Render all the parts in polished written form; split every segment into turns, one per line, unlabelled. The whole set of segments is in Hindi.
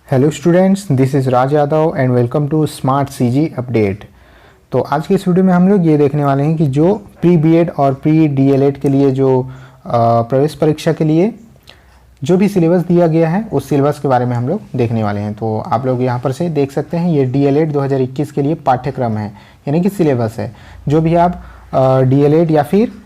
Hello students, this is Raj Yadav and welcome to smart CG update. तो आज के इस वीडियो में हम लोग ये देखने वाले हैं कि जो प्री बीएड और प्री डीएलएड के लिए जो प्रवेश परीक्षा के लिए जो भी सिलेबस दिया गया है उस सिलेबस के बारे में हम लोग देखने वाले हैं। तो आप लोग यहाँ पर से देख सकते हैं, ये डीएलएड 2021 के लिए पाठ्यक्रम है, यानी कि सिलेबस है। जो भी आप डीएलएड या फिर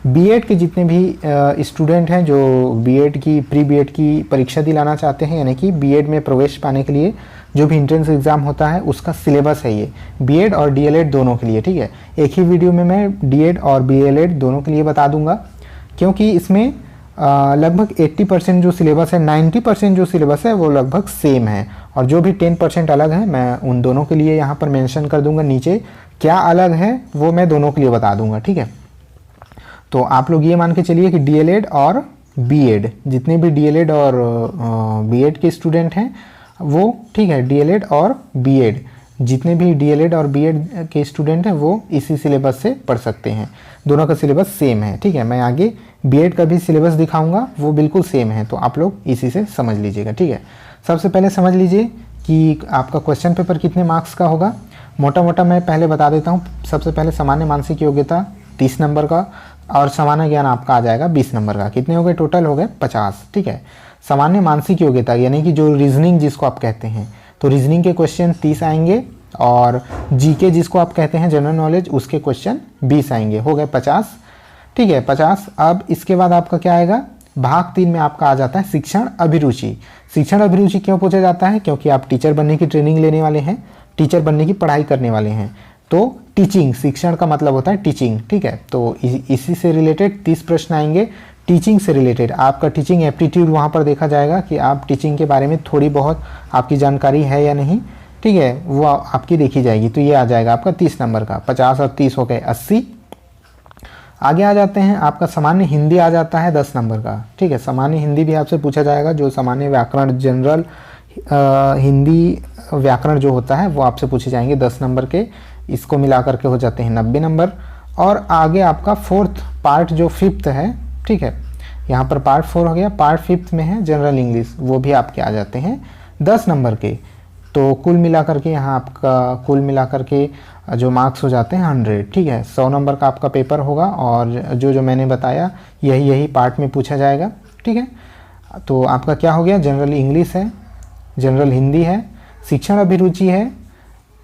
बीएड के जितने भी स्टूडेंट हैं जो बीएड की प्री बीएड की परीक्षा दिलाना चाहते हैं, यानी कि बीएड में प्रवेश पाने के लिए जो भी एंट्रेंस एग्ज़ाम होता है उसका सिलेबस है ये, बीएड और डीएलएड दोनों के लिए। ठीक है, एक ही वीडियो में मैं डीएड और बीएलएड दोनों के लिए बता दूंगा, क्योंकि इसमें लगभग 80% जो सिलेबस है, 90% जो सिलेबस है वो लगभग सेम है, और जो भी 10% अलग है मैं उन दोनों के लिए यहाँ पर मेंशन कर दूंगा। नीचे क्या अलग है वो मैं दोनों के लिए बता दूंगा। ठीक है, तो आप लोग ये मान के चलिए कि डीएलएड और बीएड, जितने भी डीएलएड और बीएड के स्टूडेंट हैं वो, ठीक है, डीएलएड और बीएड, जितने भी डीएलएड और बीएड के स्टूडेंट हैं वो इसी सिलेबस से पढ़ सकते हैं। दोनों का सिलेबस सेम है। ठीक है, मैं आगे बीएड का भी सिलेबस दिखाऊंगा, वो बिल्कुल सेम है, तो आप लोग इसी से समझ लीजिएगा। ठीक है, सबसे पहले समझ लीजिए कि आपका क्वेश्चन पेपर कितने मार्क्स का होगा। मोटा मोटा मैं पहले बता देता हूँ। सबसे पहले सामान्य मानसिक योग्यता 30 नंबर का, और सामान्य ज्ञान आपका आ जाएगा 20 नंबर का। कितने हो गए टोटल? हो गए 50। ठीक है, सामान्य मानसिक योग्यता यानी कि जो रीजनिंग जिसको आप कहते हैं, तो रीजनिंग के क्वेश्चन 30 आएंगे, और जीके जिसको आप कहते हैं जनरल नॉलेज, उसके क्वेश्चन 20 आएंगे। हो गए 50। ठीक है, 50। अब इसके बाद आपका क्या आएगा? भाग 3 में आपका आ जाता है शिक्षण अभिरुचि। शिक्षण अभिरुचि क्यों पूछा जाता है? क्योंकि आप टीचर बनने की ट्रेनिंग लेने वाले हैं, टीचर बनने की पढ़ाई करने वाले हैं। तो टीचिंग, शिक्षण का मतलब होता है टीचिंग। ठीक है, तो इसी से रिलेटेड 30 प्रश्न आएंगे। टीचिंग से रिलेटेड आपका टीचिंग एप्टीट्यूड वहाँ पर देखा जाएगा कि आप टीचिंग के बारे में थोड़ी बहुत आपकी जानकारी है या नहीं। ठीक है, वो आपकी देखी जाएगी। तो ये आ जाएगा आपका 30 नंबर का। 50 और 30 हो गए 80। आगे आ जाते हैं, आपका सामान्य हिंदी आ जाता है 10 नंबर का। ठीक है, सामान्य हिंदी भी आपसे पूछा जाएगा। जो सामान्य व्याकरण, जनरल हिंदी व्याकरण जो होता है वो आपसे पूछे जाएंगे 10 नंबर के। इसको मिला करके हो जाते हैं 90 नंबर। और आगे आपका फोर्थ पार्ट जो 5th है, ठीक है, यहाँ पर पार्ट 4 हो गया, पार्ट 5th में है जनरल इंग्लिश, वो भी आपके आ जाते हैं 10 नंबर के। तो कुल मिला करके यहाँ आपका कुल मिला करके जो मार्क्स हो जाते हैं 100। ठीक है, 100 नंबर का आपका पेपर होगा, और जो मैंने बताया यही पार्ट में पूछा जाएगा। ठीक है, तो आपका क्या हो गया? जनरल इंग्लिश है, जनरल हिंदी है, शिक्षण अभिरुचि है,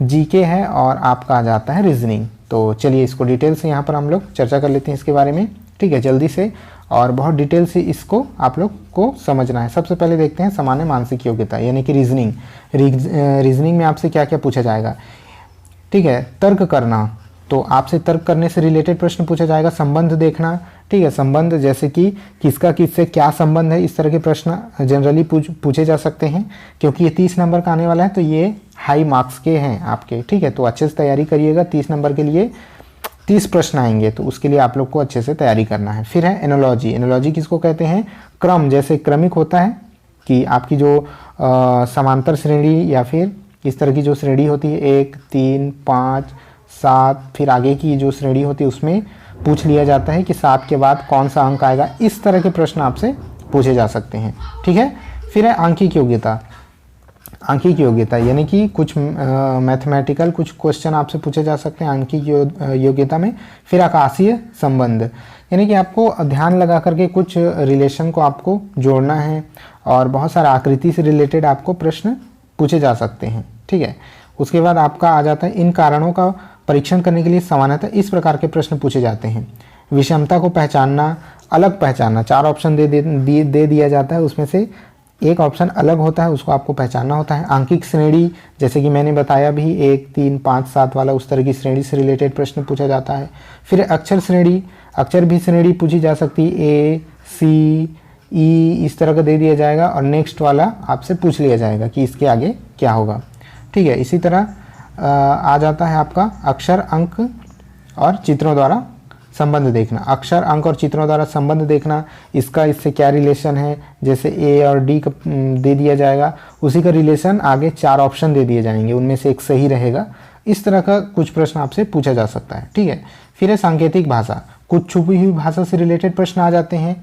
जीके है, और आपका आ जाता है रीजनिंग। तो चलिए इसको डिटेल से यहाँ पर हम लोग चर्चा कर लेते हैं इसके बारे में। ठीक है, जल्दी से और बहुत डिटेल से इसको आप लोग को समझना है। सबसे पहले देखते हैं सामान्य मानसिक योग्यता यानी कि रीजनिंग। रीजनिंग में आपसे क्या क्या पूछा जाएगा? ठीक है, तर्क करना, तो आपसे तर्क करने से रिलेटेड प्रश्न पूछा जाएगा। संबंध देखना, ठीक है, संबंध जैसे कि किसका किससे क्या संबंध है, इस तरह के प्रश्न जनरली पूछे जा सकते हैं। क्योंकि ये 30 नंबर का आने वाला है तो ये हाई मार्क्स के हैं आपके। ठीक है, तो अच्छे से तैयारी करिएगा। 30 नंबर के लिए 30 प्रश्न आएंगे, तो उसके लिए आप लोग को अच्छे से तैयारी करना है। फिर है एनोलॉजी। एनोलॉजी किसको कहते हैं? क्रम, जैसे क्रमिक होता है कि आपकी जो समांतर श्रेणी या फिर इस तरह की जो श्रेणी होती है 1, 3, 5, 7, फिर आगे की जो श्रेणी होती है उसमें पूछ लिया जाता है कि 7 के बाद कौन सा अंक आएगा। इस तरह के प्रश्न आपसे पूछे जा सकते हैं। ठीक है, फिर है आंकिक योग्यता। आंकिक योग्यता यानी कि कुछ मैथमेटिकल कुछ क्वेश्चन आपसे पूछे जा सकते हैं आंकिक योग्यता में। फिर आकाशीय संबंध यानी कि आपको ध्यान लगा करके कुछ रिलेशन को आपको जोड़ना है, और बहुत सारा आकृति से रिलेटेड आपको प्रश्न पूछे जा सकते हैं। ठीक है, उसके बाद आपका आ जाता है इन कारणों का परीक्षण करने के लिए सामान्यतः इस प्रकार के प्रश्न पूछे जाते हैं। विषमता को पहचानना, अलग पहचानना, 4 ऑप्शन दे दिया जाता है, उसमें से एक ऑप्शन अलग होता है, उसको आपको पहचानना होता है। आंकिक श्रेणी जैसे कि मैंने बताया भी 1, 3, 5, 7 वाला, उस तरह की श्रेणी से रिलेटेड प्रश्न पूछा जाता है। फिर अक्षर श्रेणी, अक्षर भी श्रेणी पूछी जा सकती है, A, C, E इस तरह का दे दिया जाएगा, और नेक्स्ट वाला आपसे पूछ लिया जाएगा कि इसके आगे क्या होगा। ठीक है, इसी तरह आ जाता है आपका अक्षर, अंक और चित्रों द्वारा संबंध देखना। अक्षर, अंक और चित्रों द्वारा संबंध देखना, इसका इससे क्या रिलेशन है, जैसे ए और डी का दे दिया जाएगा, उसी का रिलेशन आगे 4 ऑप्शन दे दिए जाएंगे, उनमें से एक सही रहेगा। इस तरह का कुछ प्रश्न आपसे पूछा जा सकता है। ठीक है, फिर है सांकेतिक भाषा। कुछ छुपी हुई भाषा से रिलेटेड प्रश्न आ जाते हैं।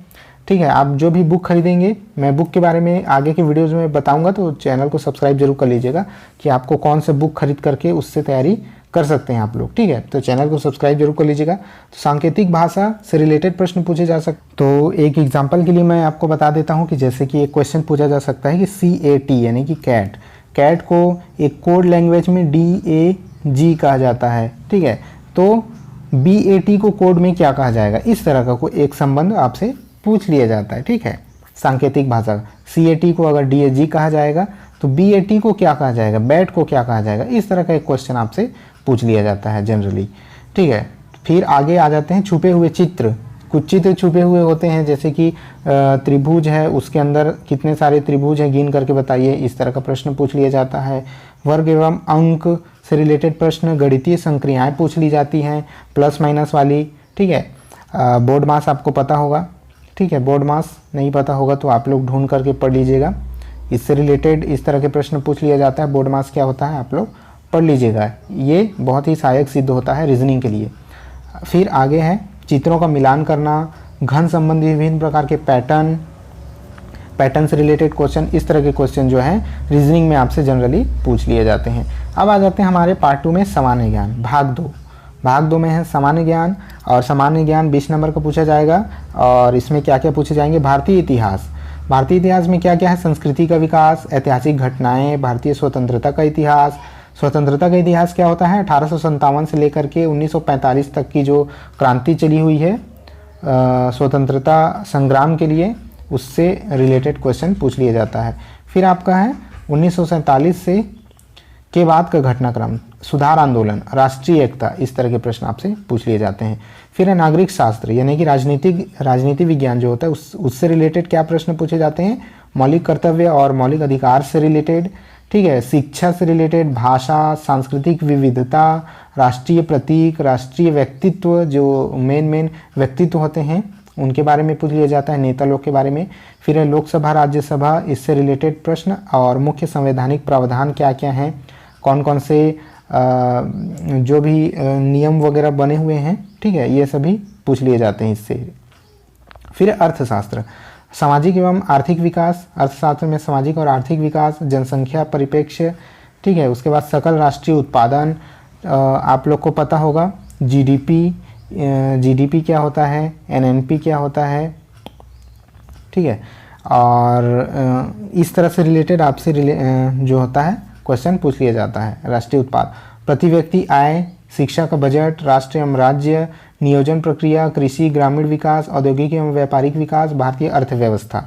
ठीक है। आप जो भी बुक खरीदेंगे, मैं बुक के बारे में आगे के वीडियोज़ में बताऊँगा, तो चैनल को सब्सक्राइब जरूर कर लीजिएगा कि आपको कौन सा बुक खरीद करके उससे तैयारी कर सकते हैं आप लोग। ठीक है, तो चैनल को सब्सक्राइब जरूर कर लीजिएगा। तो सांकेतिक भाषा से रिलेटेड प्रश्न पूछे जा सकते। तो एक एग्जांपल के लिए मैं आपको बता देता हूं कि जैसे कि एक क्वेश्चन पूछा जा सकता है कि CAT यानी कि कैट को एक कोड लैंग्वेज में DAG कहा जाता है। ठीक है, तो BAT को कोड में क्या कहा जाएगा, इस तरह का कोई एक संबंध आपसे पूछ लिया जाता है। ठीक है, सांकेतिक भाषा CAT को अगर DAG कहा जाएगा तो BAT को क्या कहा जाएगा, बैट को क्या कहा जाएगा, इस तरह का एक क्वेश्चन आपसे पूछ लिया जाता है जनरली। ठीक है, फिर आगे आ जाते हैं छुपे हुए चित्र। कुछ चित्र छुपे हुए होते हैं, जैसे कि त्रिभुज है, उसके अंदर कितने सारे त्रिभुज हैं गिन करके बताइए, इस तरह का प्रश्न पूछ लिया जाता है। वर्ग एवं अंक से रिलेटेड प्रश्न, गणितीय संक्रियाएं पूछ ली जाती हैं, प्लस माइनस वाली। ठीक है, बोर्ड मास आपको पता होगा। ठीक है, बोर्ड मास नहीं पता होगा तो आप लोग ढूंढ करके पढ़ लीजिएगा, इससे रिलेटेड इस तरह के प्रश्न पूछ लिया जाता है। बोर्ड मास क्या होता है आप लोग पढ़ लीजिएगा, ये बहुत ही सहायक सिद्ध होता है रीजनिंग के लिए। फिर आगे है चित्रों का मिलान करना, घन संबंधी विभिन्न प्रकार के पैटर्न से रिलेटेड क्वेश्चन, इस तरह के क्वेश्चन जो हैं रीजनिंग में आपसे जनरली पूछ लिए जाते हैं। अब आ जाते हैं हमारे पार्ट 2 में सामान्य ज्ञान, भाग 2 में है सामान्य ज्ञान, और सामान्य ज्ञान 20 नंबर का पूछा जाएगा। और इसमें क्या क्या पूछे जाएंगे, भारतीय इतिहास में क्या क्या है, संस्कृति का विकास, ऐतिहासिक घटनाएं, भारतीय स्वतंत्रता का इतिहास। स्वतंत्रता का इतिहास क्या होता है, 1857 से लेकर के 1945 तक की जो क्रांति चली हुई है स्वतंत्रता संग्राम के लिए, उससे रिलेटेड क्वेश्चन पूछ लिया जाता है। फिर आपका है 1947 से के बाद का घटनाक्रम, सुधार आंदोलन, राष्ट्रीय एकता, इस तरह के प्रश्न आपसे पूछ लिए जाते हैं। फिर है नागरिक शास्त्र यानी कि राजनीति विज्ञान जो होता है उससे रिलेटेड क्या प्रश्न पूछे जाते हैं, मौलिक कर्तव्य और मौलिक अधिकार से रिलेटेड। ठीक है, शिक्षा से रिलेटेड, भाषा, सांस्कृतिक विविधता, राष्ट्रीय प्रतीक, राष्ट्रीय व्यक्तित्व, जो मेन व्यक्तित्व होते हैं उनके बारे में पूछ लिया जाता है, नेता लोग के बारे में। फिर है लोकसभा राज्यसभा, इससे रिलेटेड प्रश्न, और मुख्य संवैधानिक प्रावधान क्या क्या हैं, कौन कौन से जो भी नियम वगैरह बने हुए हैं। ठीक है, ये सभी पूछ लिए जाते हैं इससे। फिर अर्थशास्त्र, सामाजिक एवं आर्थिक विकास, अर्थशास्त्र में सामाजिक और आर्थिक विकास, जनसंख्या परिप्रेक्ष्य। ठीक है, उसके बाद सकल राष्ट्रीय उत्पादन, आप लोग को पता होगा, जीडीपी क्या होता है, एनएनपी क्या होता है। ठीक है, और इस तरह से रिलेटेड आपसे जो होता है क्वेश्चन पूछ लिया जाता है। राष्ट्रीय उत्पाद, प्रति व्यक्ति आय, शिक्षा का बजट, राष्ट्र एवं राज्य, नियोजन प्रक्रिया, कृषि ग्रामीण विकास, औद्योगिक एवं व्यापारिक विकास, भारतीय अर्थव्यवस्था।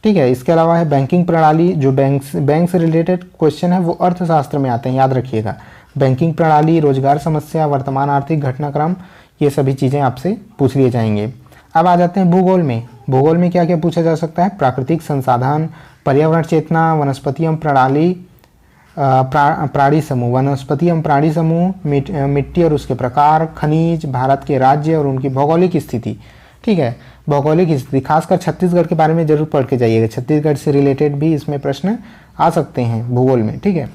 ठीक है, इसके अलावा है बैंकिंग प्रणाली, जो बैंक से रिलेटेड क्वेश्चन है वो अर्थशास्त्र में आते हैं, याद रखिएगा। बैंकिंग प्रणाली, रोजगार समस्या, वर्तमान आर्थिक घटनाक्रम, ये सभी चीज़ें आपसे पूछ लिए जाएंगे। अब आ जाते हैं भूगोल में क्या क्या पूछा जा सकता है, प्राकृतिक संसाधन, पर्यावरण चेतना, वनस्पति एवं प्राणी समूह, वनस्पति एवं प्राणी समूह, मिट्टी और उसके प्रकार, खनिज, भारत के राज्य और उनकी भौगोलिक स्थिति। ठीक है, भौगोलिक स्थिति, खासकर छत्तीसगढ़ के बारे में जरूर पढ़ के जाइएगा, छत्तीसगढ़ से रिलेटेड भी इसमें प्रश्न आ सकते हैं भूगोल में। ठीक है,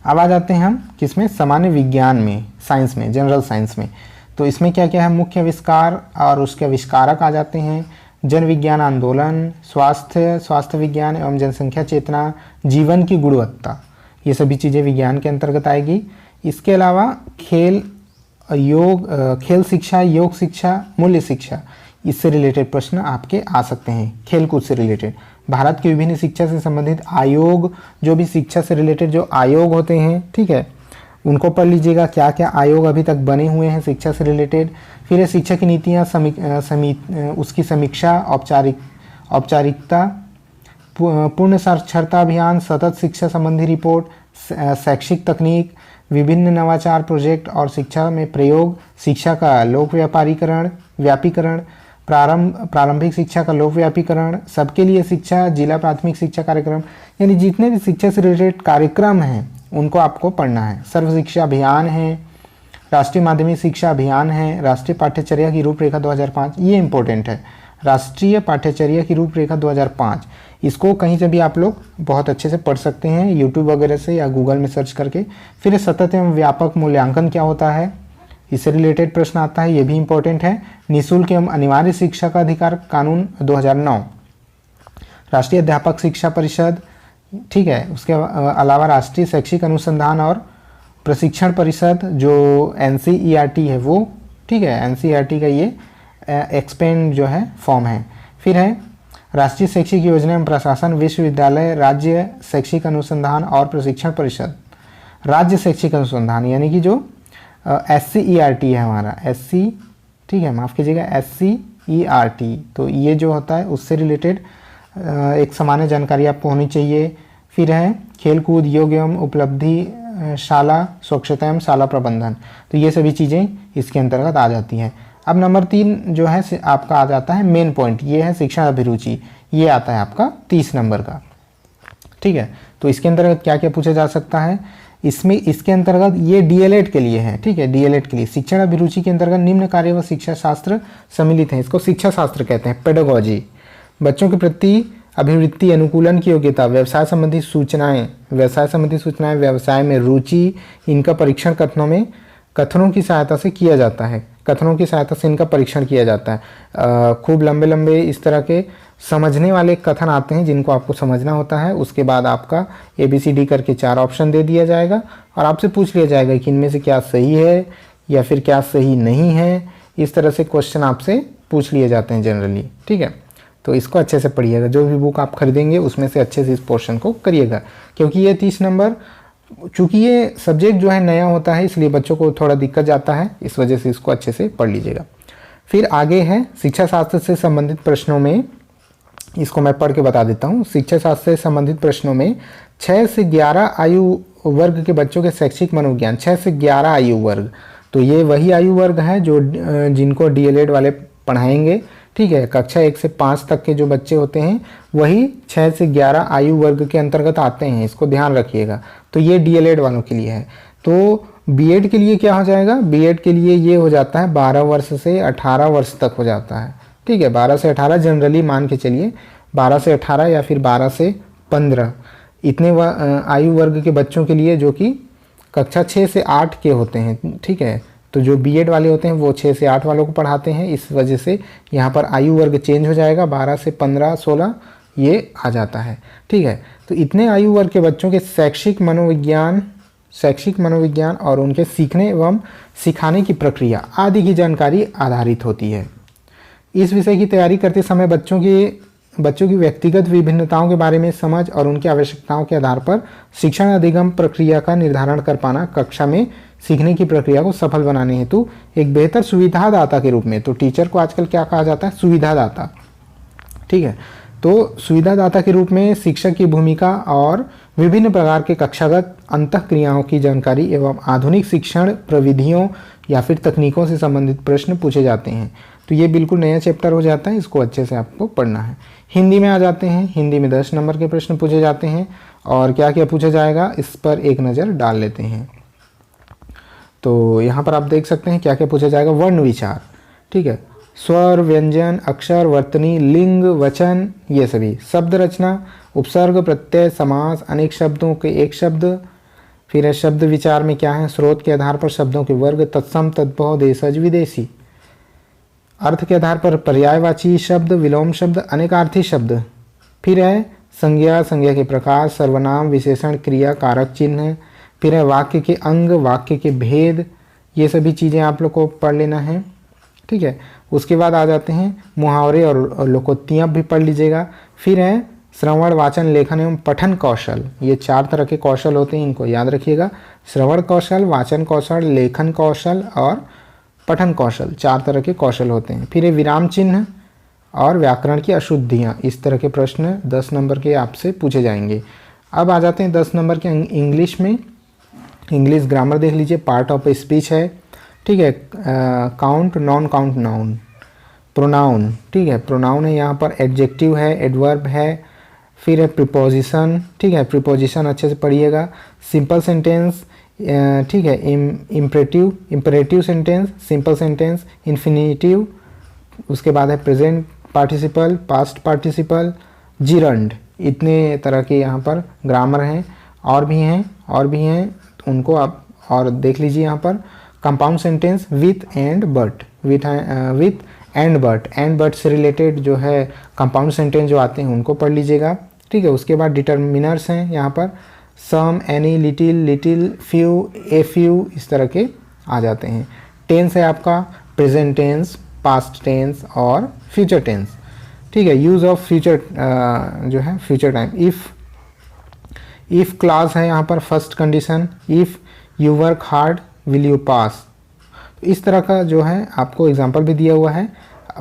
अब आ जाते हैं हम किसमें, सामान्य विज्ञान में, साइंस में, जनरल साइंस में। तो इसमें क्या क्या है, मुख्य आविष्कार और उसके आविष्कारक आ जाते हैं, जन विज्ञान आंदोलन, स्वास्थ्य विज्ञान एवं जनसंख्या चेतना, जीवन की गुणवत्ता, ये सभी चीज़ें विज्ञान के अंतर्गत आएगी। इसके अलावा खेल शिक्षा, योग शिक्षा, मूल्य शिक्षा, इससे रिलेटेड प्रश्न आपके आ सकते हैं। खेलकूद से रिलेटेड, भारत की विभिन्न शिक्षा से संबंधित आयोग, जो भी शिक्षा से रिलेटेड जो आयोग होते हैं, ठीक है, उनको पढ़ लीजिएगा, क्या क्या आयोग अभी तक बने हुए हैं शिक्षा से रिलेटेड। फिर है शिक्षा की नीतियाँ, उसकी समीक्षा, औपचारिकता, पूर्ण साक्षरता अभियान, सतत शिक्षा संबंधी रिपोर्ट, शैक्षिक तकनीक, विभिन्न नवाचार प्रोजेक्ट और शिक्षा में प्रयोग, शिक्षा का लोक व्यापीकरण, प्रारंभिक शिक्षा का लोक व्यापीकरण, सबके लिए शिक्षा, जिला प्राथमिक शिक्षा कार्यक्रम, यानी जितने भी शिक्षा से रिलेटेड कार्यक्रम हैं उनको आपको पढ़ना है। सर्व शिक्षा अभियान है, राष्ट्रीय माध्यमिक शिक्षा अभियान है, राष्ट्रीय पाठ्यचर्या की रूपरेखा 2005, ये इंपॉर्टेंट है, राष्ट्रीय पाठ्यचर्या की रूपरेखा 2005, इसको कहीं से भी आप लोग बहुत अच्छे से पढ़ सकते हैं, यूट्यूब वगैरह से या गूगल में सर्च करके। फिर सतत एवं व्यापक मूल्यांकन क्या होता है, इससे रिलेटेड प्रश्न आता है, ये भी इंपॉर्टेंट है। निःशुल्क एवं अनिवार्य शिक्षा का अधिकार कानून 2009, राष्ट्रीय अध्यापक शिक्षा परिषद, ठीक है। उसके अलावा राष्ट्रीय शैक्षिक अनुसंधान और प्रशिक्षण परिषद जो NCERT है वो, ठीक है, NCERT का ये एक्सपेंड जो है फॉर्म है। फिर है राष्ट्रीय शैक्षिक योजना एवं प्रशासन विश्वविद्यालय राज्य शैक्षिक अनुसंधान और प्रशिक्षण परिषद, राज्य शैक्षिक अनुसंधान यानी कि जो SCERT है हमारा, SC, ठीक है, माफ़ कीजिएगा, SCERT। तो ये जो होता है उससे रिलेटेड एक सामान्य जानकारी आपको होनी चाहिए। फिर है खेल कूद योग एवं उपलब्धि शाला स्वच्छता एवं शाला प्रबंधन, तो ये सभी चीज़ें इसके अंतर्गत आ जाती हैं। अब नंबर 3 जो है आपका आ जाता है मेन पॉइंट, ये है शिक्षा अभिरुचि, ये आता है आपका 30 नंबर का, ठीक है। तो इसके अंतर्गत क्या क्या पूछा जा सकता है, इसके अंतर्गत ये DLED के लिए है, ठीक है, DLED के लिए शिक्षण अभिरुचि के अंतर्गत निम्न कार्य व शिक्षा शास्त्र सम्मिलित हैं। इसको शिक्षा शास्त्र कहते हैं, पेडागोजी। बच्चों के प्रति अभिवृत्ति, अनुकूलन की योग्यता, व्यवसाय संबंधी सूचनाएं, व्यवसाय में रुचि, इनका परीक्षण कथनों की सहायता से किया जाता है, कथनों की सहायता से इनका परीक्षण किया जाता है। खूब लंबे लंबे इस तरह के समझने वाले कथन आते हैं जिनको आपको समझना होता है। उसके बाद आपका ABCD करके 4 ऑप्शन दे दिया जाएगा और आपसे पूछ लिया जाएगा कि इनमें से क्या सही है या फिर क्या सही नहीं है। इस तरह से क्वेश्चन आपसे पूछ लिए जाते हैं जनरली, ठीक है। तो इसको अच्छे से पढ़िएगा, जो भी बुक आप खरीदेंगे उसमें से अच्छे से इस पोर्शन को करिएगा, क्योंकि ये 30 नंबर, चूँकि ये सब्जेक्ट जो है नया होता है इसलिए बच्चों को थोड़ा दिक्कत जाता है, इस वजह से इसको अच्छे से पढ़ लीजिएगा। फिर आगे है शिक्षा शास्त्र से संबंधित प्रश्नों में, इसको मैं पढ़ के बता देता हूँ। शिक्षा शास्त्र से संबंधित प्रश्नों में 6 से 11 आयु वर्ग के बच्चों के शैक्षिक मनोविज्ञान, 6 से 11 आयु वर्ग, तो ये वही आयु वर्ग है जो जिनको DLED वाले पढ़ाएंगे, ठीक है। कक्षा 1 से 5 तक के जो बच्चे होते हैं वही 6 से 11 आयु वर्ग के अंतर्गत आते हैं, इसको ध्यान रखिएगा। तो ये DLED वालों के लिए है। तो B.Ed के लिए क्या हो जाएगा, B.Ed के लिए ये हो जाता है 12 वर्ष से 18 वर्ष तक हो जाता है, ठीक है। 12 से 18 जनरली मान के चलिए, 12 से 18 या फिर 12 से 15 इतने आयु वर्ग के बच्चों के लिए जो कि कक्षा 6 से 8 के होते हैं, ठीक है। तो जो B.Ed वाले होते हैं वो 6 से 8 वालों को पढ़ाते हैं, इस वजह से यहाँ पर आयु वर्ग चेंज हो जाएगा, 12 से 15, 16 ये आ जाता है, ठीक है। तो इतने आयु वर्ग के बच्चों के शैक्षिक मनोविज्ञान और उनके सीखने एवं सिखाने की प्रक्रिया आदि की जानकारी आधारित होती है। इस विषय की तैयारी करते समय बच्चों की व्यक्तिगत विभिन्नताओं के बारे में समझ और उनकी आवश्यकताओं के आधार पर शिक्षण अधिगम प्रक्रिया का निर्धारण कर पाना कक्षा में सीखने की प्रक्रिया को सफल बनाने हेतु एक बेहतर सुविधादाता के रूप में, तो टीचर को आजकल क्या कहा जाता है, सुविधादाता, ठीक है। तो सुविधादाता के रूप में शिक्षक की भूमिका और विभिन्न प्रकार के कक्षागत अंतःक्रियाओं की जानकारी एवं आधुनिक शिक्षण प्रविधियों या फिर तकनीकों से संबंधित प्रश्न पूछे जाते हैं। तो ये बिल्कुल नया चैप्टर हो जाता है, इसको अच्छे से आपको पढ़ना है। हिंदी में आ जाते हैं, हिंदी में 10 नंबर के प्रश्न पूछे जाते हैं और क्या क्या पूछा जाएगा इस पर एक नज़र डाल लेते हैं। तो यहाँ पर आप देख सकते हैं क्या क्या पूछा जाएगा। वर्ण विचार, ठीक है, स्वर, व्यंजन, अक्षर, वर्तनी, लिंग, वचन, ये सभी, शब्द रचना, उपसर्ग, प्रत्यय, समास, अनेक शब्दों के एक शब्द। फिर है शब्द विचार में क्या है, स्रोत के आधार पर शब्दों के वर्ग, तत्सम, तद्भव, देशज, विदेशी। अर्थ के आधार पर पर्यायवाची शब्द, विलोम शब्द, अनेकार्थी शब्द। फिर है संज्ञा, संज्ञा के प्रकार, सर्वनाम, विशेषण, क्रिया, कारक चिन्ह। फिर है वाक्य के अंग, वाक्य के भेद, ये सभी चीज़ें आप लोग को पढ़ लेना है, ठीक है। उसके बाद आ जाते हैं मुहावरे और लोकोक्तियाँ भी पढ़ लीजिएगा। फिर है श्रवण, वाचन, लेखन एवं पठन कौशल, ये 4 तरह के कौशल होते हैं, इनको याद रखिएगा। श्रवण कौशल, वाचन कौशल, लेखन कौशल और पठन कौशल, 4 तरह के कौशल होते हैं। फिर है विराम चिन्ह और व्याकरण की अशुद्धियाँ, इस तरह के प्रश्न 10 नंबर के आपसे पूछे जाएंगे। अब आ जाते हैं 10 नंबर के इंग्लिश में। इंग्लिश ग्रामर देख लीजिए, पार्ट ऑफ स्पीच है, ठीक है। Count, non count, noun, pronoun, ठीक है, प्रोनाउन है यहाँ पर, एडजेक्टिव है, एडवर्ब है। फिर है प्रीपोजिशन, ठीक है, प्रीपोजिशन अच्छे से पढ़िएगा। सिंपल सेंटेंस, ठीक है, imperative sentence, simple sentence, infinitive. उसके बाद है present participle, past participle, gerund. इतने तरह के यहाँ पर ग्रामर हैं, और भी हैं उनको आप और देख लीजिए। यहाँ पर compound sentence with and but, with and but, and but से रिलेटेड जो है कंपाउंड सेंटेंस जो आते हैं उनको पढ़ लीजिएगा, ठीक है। उसके बाद डिटर्मिनर्स हैं यहाँ पर, some, any, little, little, few, a few, इस तरह के आ जाते हैं। टेंस है आपका प्रेजेंट टेंस, पास्ट टेंस और फ्यूचर टेंस, ठीक है। यूज़ ऑफ फ्यूचर जो है फ्यूचर टाइम, इफ़ क्लास है यहाँ पर first condition, if you work hard will you pass. इस तरह का जो है आपको एग्जांपल भी दिया हुआ है।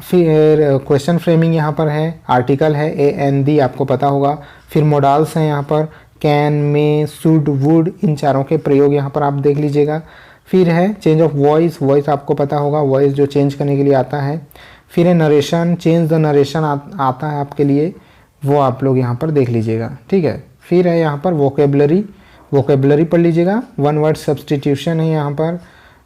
फिर क्वेश्चन फ्रेमिंग यहाँ पर है, आर्टिकल है ए एन दी, आपको पता होगा। फिर मोडाल्स हैं यहाँ पर, कैन, मे, शुड, वुड, इन चारों के प्रयोग यहाँ पर आप देख लीजिएगा। फिर है चेंज ऑफ वॉइस, वॉइस आपको पता होगा, वॉइस जो चेंज करने के लिए आता है। फिर है नरेशन, चेंज द नरेशन आता है आपके लिए, वो आप लोग यहाँ पर देख लीजिएगा, ठीक है। फिर है यहाँ पर वोकेबलरी, वोकेबलरी पढ़ लीजिएगा। वन वर्ड सब्सटीट्यूशन है यहाँ पर,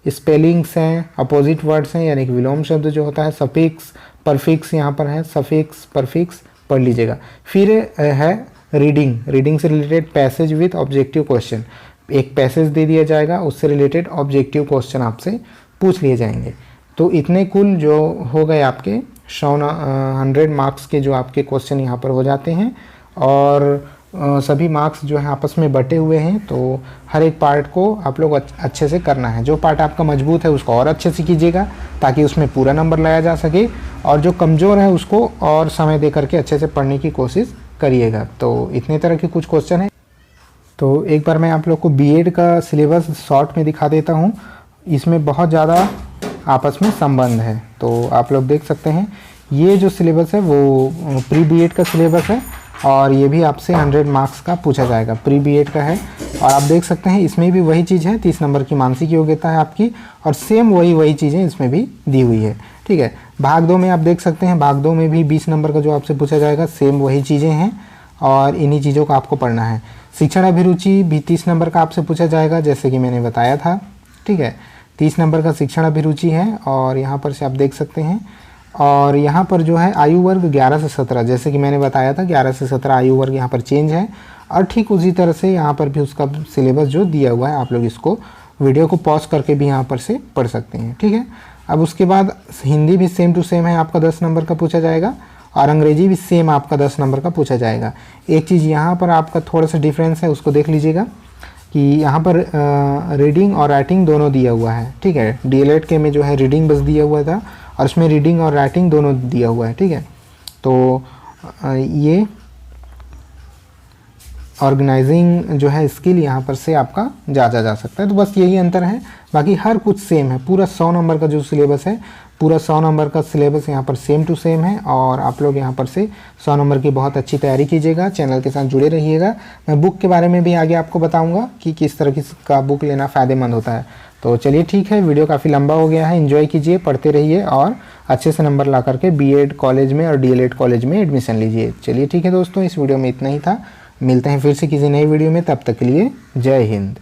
स्पेलिंग्स हैं, अपोजिट वर्ड्स हैं यानी कि विलोम शब्द जो होता है, सफिक्स, परफिक्स यहाँ पर है, सफिक्स, परफिक्स पढ़ लीजिएगा। फिर है रीडिंग, रीडिंग से related passage with objective question, एक पैसेज दे दिया जाएगा, उससे रिलेटेड ऑब्जेक्टिव क्वेश्चन आपसे पूछ लिए जाएंगे। तो इतने कुल जो हो गए आपके 100 मार्क्स के जो आपके क्वेश्चन यहाँ पर हो जाते हैं, और सभी मार्क्स जो है आपस में बटे हुए हैं। तो हर एक पार्ट को आप लोग अच्छे से करना है। जो पार्ट आपका मजबूत है उसको और अच्छे से कीजिएगा ताकि उसमें पूरा नंबर लाया जा सके, और जो कमज़ोर है उसको और समय दे करके अच्छे से पढ़ने की कोशिश करिएगा। तो इतने तरह के कुछ क्वेश्चन हैं। तो एक बार मैं आप लोग को बीएड का सिलेबस शॉर्ट में दिखा देता हूँ। इसमें बहुत ज़्यादा आपस में संबंध है, तो आप लोग देख सकते हैं। ये जो सिलेबस है वो प्री बीएड का सिलेबस है, और ये भी आपसे 100 मार्क्स का पूछा जाएगा, प्री बीएड का है। और आप देख सकते हैं इसमें भी वही चीज़ है, 30 नंबर की मानसिक योग्यता है आपकी, और सेम वही चीज़ें इसमें भी दी हुई है, ठीक है। भाग 2 में आप देख सकते हैं, भाग 2 में भी 20 नंबर का जो आपसे पूछा जाएगा, सेम वही चीज़ें हैं, और इन्हीं चीज़ों को आपको पढ़ना है। शिक्षण अभिरुचि भी 30 नंबर का आपसे पूछा जाएगा, जैसे कि मैंने बताया था, ठीक है। 30 नंबर का शिक्षण अभिरुचि है, और यहाँ पर से आप देख सकते हैं। और यहाँ पर जो है आयु वर्ग 11 से 17, जैसे कि मैंने बताया था 11 से 17 आयु वर्ग यहाँ पर चेंज है, और ठीक उसी तरह से यहाँ पर भी उसका सिलेबस जो दिया हुआ है, आप लोग इसको वीडियो को पॉज करके भी यहाँ पर से पढ़ सकते हैं, ठीक है। अब उसके बाद हिंदी भी सेम टू सेम है, आपका 10 नंबर का पूछा जाएगा, और अंग्रेजी भी सेम आपका 10 नंबर का पूछा जाएगा। एक चीज़ यहाँ पर आपका थोड़ा सा डिफरेंस है, उसको देख लीजिएगा कि यहाँ पर रीडिंग और राइटिंग दोनों दिया हुआ है, ठीक है। डीएलएड के में जो है रीडिंग बस दिया हुआ था, और इसमें रीडिंग और राइटिंग दोनों दिया हुआ है, ठीक है। तो ये ऑर्गेनाइजिंग जो है स्किल यहाँ पर से आपका जांचा जा सकता है। तो बस यही अंतर है, बाकी हर कुछ सेम है। पूरा 100 नंबर का जो सिलेबस है, पूरा 100 नंबर का सिलेबस यहाँ पर सेम टू सेम है, और आप लोग यहाँ पर से 100 नंबर की बहुत अच्छी तैयारी कीजिएगा। चैनल के साथ जुड़े रहिएगा। मैं बुक के बारे में भी आगे आपको बताऊँगा कि किस तरह का बुक लेना फ़ायदेमंद होता है। तो चलिए ठीक है, वीडियो काफ़ी लंबा हो गया है, एंजॉय कीजिए, पढ़ते रहिए, और अच्छे से नंबर ला करके बीएड कॉलेज में और डीएलएड कॉलेज में एडमिशन लीजिए। चलिए ठीक है दोस्तों, इस वीडियो में इतना ही था। मिलते हैं फिर से किसी नई वीडियो में, तब तक के लिए जय हिंद।